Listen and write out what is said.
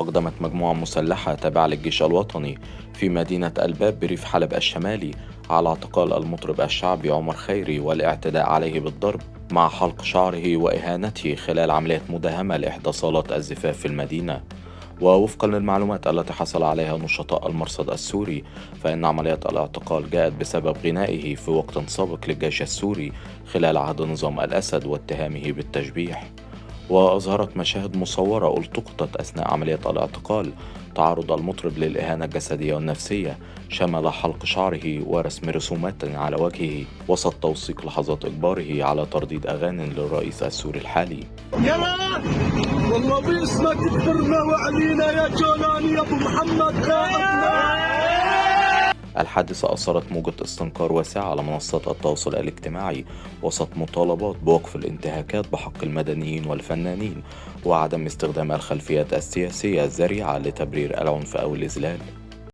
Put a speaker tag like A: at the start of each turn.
A: أقدمت مجموعة مسلحة تابعة للجيش الوطني في مدينة الباب بريف حلب الشمالي على اعتقال المطرب الشعبي عمر خيري والاعتداء عليه بالضرب مع حلق شعره وإهانته خلال عملية مداهمة لإحدى صالات الزفاف في المدينة. ووفقا للمعلومات التي حصل عليها نشطاء المرصد السوري، فإن عملية الاعتقال جاءت بسبب غنائه في وقت سابق للجيش السوري خلال عهد نظام الأسد واتهامه بالتشبيح. وأظهرت مشاهد مصورة التقطت أثناء عملية الاعتقال تعرض المطرب للإهانة الجسدية والنفسية، شمل حلق شعره ورسم رسومات على وجهه وسط توثيق لحظات إجباره على ترديد أغاني للرئيس السوري الحالي.
B: يلا والله باسمك كبرنا وعلينا يا جولاني يا ابو محمد قائدنا.
A: الحادثة أثارت موجة استنكار واسعة على منصات التواصل الاجتماعي وسط مطالبات بوقف الانتهاكات بحق المدنيين والفنانين وعدم استخدام الخلفيات السياسية الذريعة لتبرير العنف أو الإذلال.